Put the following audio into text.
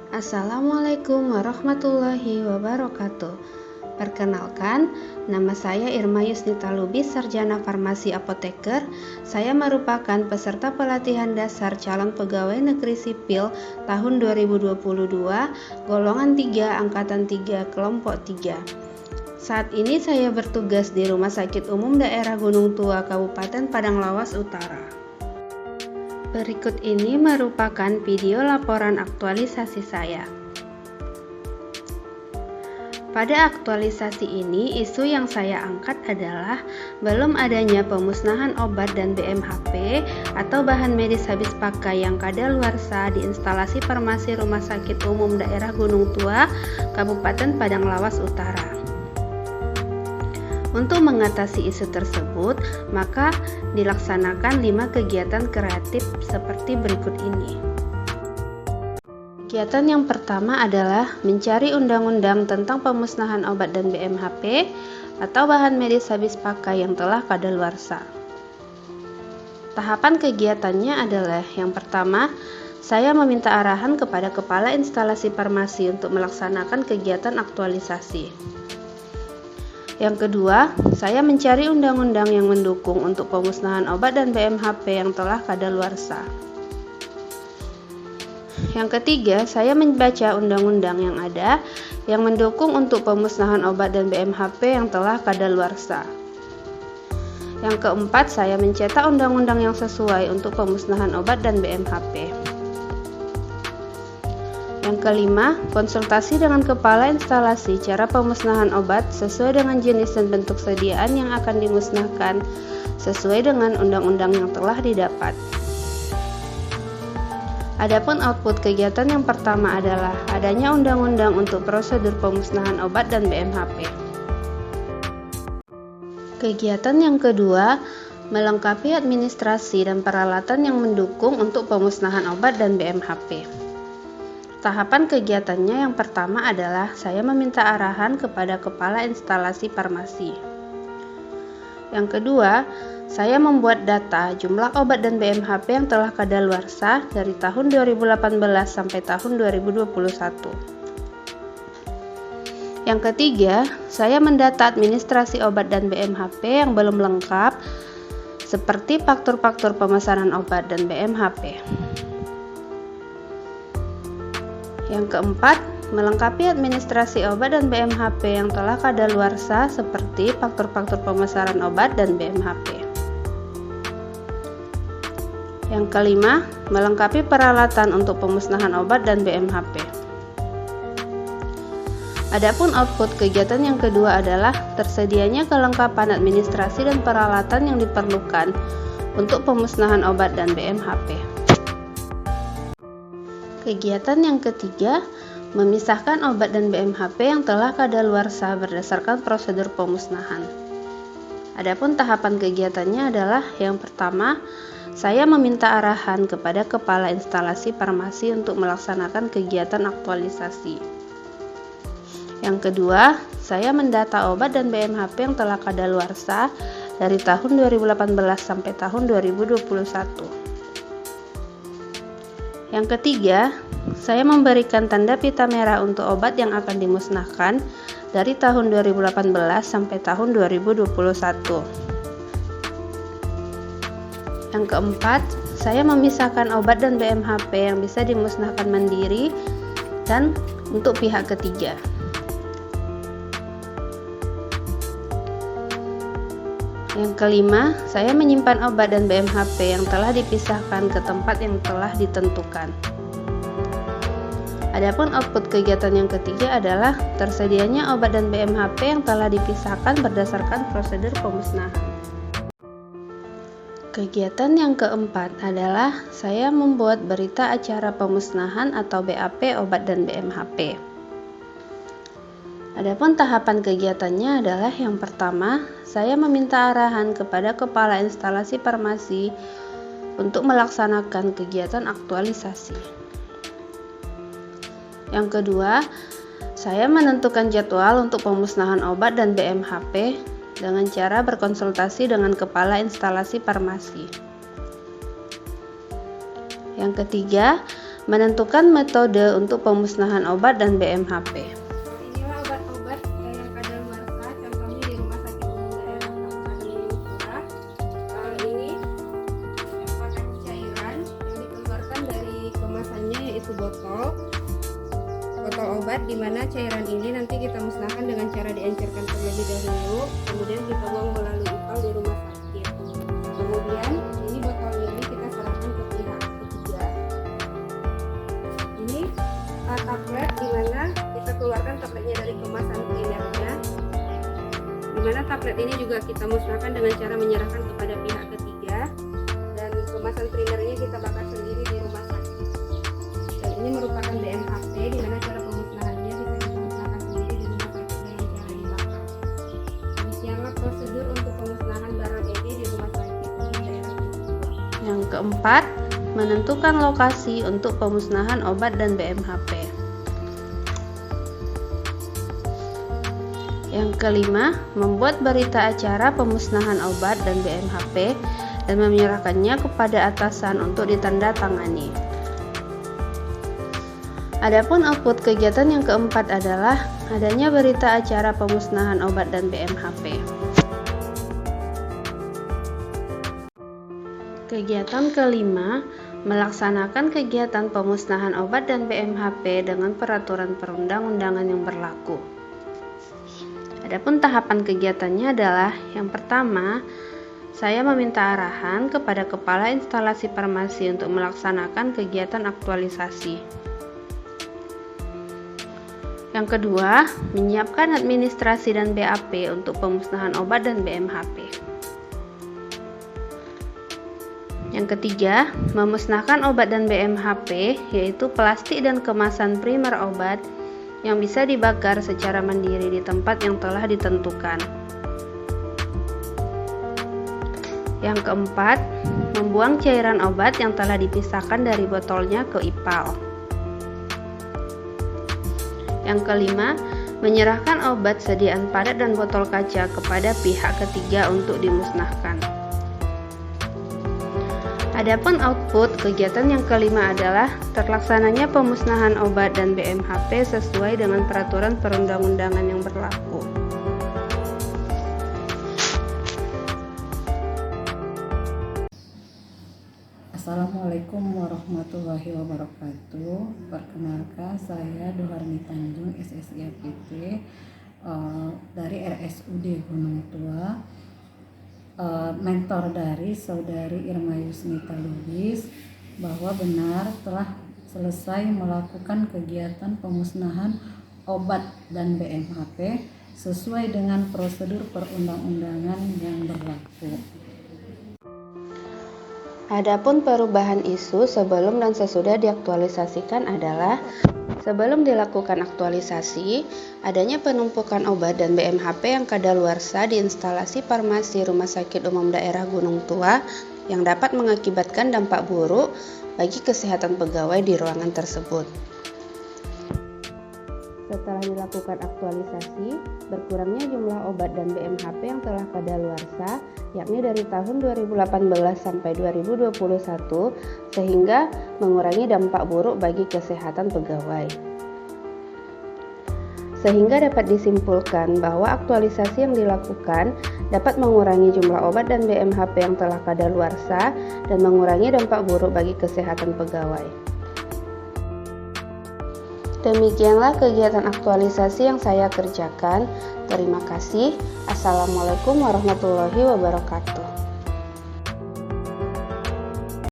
Assalamualaikum warahmatullahi wabarakatuh. Perkenalkan, nama saya Irma Yusnita Lubis, Sarjana Farmasi Apoteker. Saya merupakan peserta pelatihan dasar calon pegawai negeri sipil tahun 2022, golongan 3, angkatan 3, kelompok 3. Saat ini saya bertugas di Rumah Sakit Umum Daerah Gunung Tua, Kabupaten Padang Lawas Utara. Berikut ini merupakan video laporan aktualisasi saya. Pada aktualisasi ini, isu yang saya angkat adalah belum adanya pemusnahan obat dan BMHP atau bahan medis habis pakai yang kadaluarsa di instalasi farmasi Rumah Sakit Umum Daerah Gunung Tua, Kabupaten Padang Lawas Utara. Untuk mengatasi isu tersebut, maka dilaksanakan 5 kegiatan kreatif seperti berikut ini. Kegiatan yang pertama adalah mencari undang-undang tentang pemusnahan obat dan BMHP atau bahan medis habis pakai yang telah kadaluarsa. Tahapan kegiatannya adalah yang pertama, saya meminta arahan kepada kepala instalasi farmasi untuk melaksanakan kegiatan aktualisasi. Yang kedua, saya mencari undang-undang yang mendukung untuk pemusnahan obat dan BMHP yang telah kadaluarsa. Yang ketiga, saya membaca undang-undang yang ada yang mendukung untuk pemusnahan obat dan BMHP yang telah kadaluarsa. Yang keempat, saya mencetak undang-undang yang sesuai untuk pemusnahan obat dan BMHP. Yang kelima, konsultasi dengan kepala instalasi cara pemusnahan obat sesuai dengan jenis dan bentuk sediaan yang akan dimusnahkan sesuai dengan undang-undang yang telah didapat. Adapun output kegiatan yang pertama adalah adanya undang-undang untuk prosedur pemusnahan obat dan BMHP. Kegiatan yang kedua, melengkapi administrasi dan peralatan yang mendukung untuk pemusnahan obat dan BMHP. Tahapan kegiatannya yang pertama adalah saya meminta arahan kepada kepala instalasi farmasi. Yang kedua, saya membuat data jumlah obat dan BMHP yang telah kadaluarsa dari tahun 2018 sampai tahun 2021. Yang ketiga, saya mendata administrasi obat dan BMHP yang belum lengkap seperti faktur-faktur pemesanan obat dan BMHP. Yang keempat, melengkapi administrasi obat dan BMHP yang telah kadaluarsa seperti faktur-faktur pemesanan obat dan BMHP. Yang kelima, melengkapi peralatan untuk pemusnahan obat dan BMHP. Adapun output kegiatan yang kedua adalah tersedianya kelengkapan administrasi dan peralatan yang diperlukan untuk pemusnahan obat dan BMHP. Kegiatan yang ketiga, memisahkan obat dan BMHP yang telah kadaluarsa berdasarkan prosedur pemusnahan. Adapun tahapan kegiatannya adalah yang pertama, saya meminta arahan kepada kepala instalasi farmasi untuk melaksanakan kegiatan aktualisasi. Yang kedua, saya mendata obat dan BMHP yang telah kadaluarsa dari tahun 2018 sampai tahun 2021. Yang ketiga, saya memberikan tanda pita merah untuk obat yang akan dimusnahkan dari tahun 2018 sampai tahun 2021. Yang keempat, saya memisahkan obat dan BMHP yang bisa dimusnahkan mandiri dan untuk pihak ketiga. Yang kelima, saya menyimpan obat dan BMHP yang telah dipisahkan ke tempat yang telah ditentukan. Adapun output kegiatan yang ketiga adalah tersedianya obat dan BMHP yang telah dipisahkan berdasarkan prosedur pemusnahan. Kegiatan yang keempat adalah saya membuat berita acara pemusnahan atau BAP obat dan BMHP. Adapun tahapan kegiatannya adalah yang pertama, saya meminta arahan kepada kepala instalasi farmasi untuk melaksanakan kegiatan aktualisasi. Yang kedua, saya menentukan jadwal untuk pemusnahan obat dan BMHP dengan cara berkonsultasi dengan kepala instalasi farmasi. Yang ketiga, menentukan metode untuk pemusnahan obat dan BMHP. Inilah obat-obat yang kadaluarsa, contohnya di Rumah Sakit Umum Daerah Kabupaten Gunung. Kalau ini merupakan cairan yang dikeluarkan dari kemasannya, yaitu botol obat, di mana cairan ini nanti kita musnahkan dengan cara diencerkan terlebih dahulu, kemudian kita buang melalui ipal di rumah sakit. Kemudian ini botol ini kita serahkan ke pihak ketiga. Ini tablet, di mana kita keluarkan tabletnya dari kemasan primernya, di mana tablet ini juga kita musnahkan dengan cara menyerahkan kepada pihak ketiga, dan kemasan primernya kita bakar sendiri di rumah sakit. Dan ini merupakan BMHP, di mana cara pemusnahannya bisa kita musnahkan sendiri di rumah sakit dengan cara dibakar. Demikianlah prosedur untuk pemusnahan barang ini di rumah sakit di daerah Gunung. Yang keempat, menentukan lokasi untuk pemusnahan obat dan BMHP. Yang kelima, membuat berita acara pemusnahan obat dan BMHP dan menyerahkannya kepada atasan untuk ditandatangani. Adapun output kegiatan yang keempat adalah adanya berita acara pemusnahan obat dan BMHP. Kegiatan kelima, melaksanakan kegiatan pemusnahan obat dan BMHP dengan peraturan perundang-undangan yang berlaku. Adapun tahapan kegiatannya adalah yang pertama, saya meminta arahan kepada kepala instalasi farmasi untuk melaksanakan kegiatan aktualisasi. Yang kedua, menyiapkan administrasi dan BAP untuk pemusnahan obat dan BMHP. Yang ketiga, memusnahkan obat dan BMHP, yaitu plastik dan kemasan primer obat yang bisa dibakar secara mandiri di tempat yang telah ditentukan. Yang keempat, membuang cairan obat yang telah dipisahkan dari botolnya ke ipal. Yang kelima, menyerahkan obat sediaan padat dan botol kaca kepada pihak ketiga untuk dimusnahkan. Adapun output kegiatan yang kelima adalah terlaksananya pemusnahan obat dan BMHP sesuai dengan peraturan perundang-undangan yang berlaku. Assalamualaikum warahmatullahi wabarakatuh. Perkenalkan, saya Doharni Tanjung, SSIAPT dari RSUD Gunung Tua, mentor dari Saudari Irma Yusnita Lubis, bahwa benar telah selesai melakukan kegiatan pemusnahan obat dan BMHP sesuai dengan prosedur perundang-undangan yang berlaku. Adapun perubahan isu sebelum dan sesudah diaktualisasikan adalah sebelum dilakukan aktualisasi, adanya penumpukan obat dan BMHP yang kadaluarsa di instalasi farmasi Rumah Sakit Umum Daerah Gunung Tua yang dapat mengakibatkan dampak buruk bagi kesehatan pegawai di ruangan tersebut. Setelah dilakukan aktualisasi, berkurangnya jumlah obat dan BMHP yang telah kadaluarsa, yakni dari tahun 2018 sampai 2021, sehingga mengurangi dampak buruk bagi kesehatan pegawai. Sehingga dapat disimpulkan bahwa aktualisasi yang dilakukan dapat mengurangi jumlah obat dan BMHP yang telah kadaluarsa dan mengurangi dampak buruk bagi kesehatan pegawai. Demikianlah kegiatan aktualisasi yang saya kerjakan. Terima kasih. Assalamualaikum warahmatullahi wabarakatuh.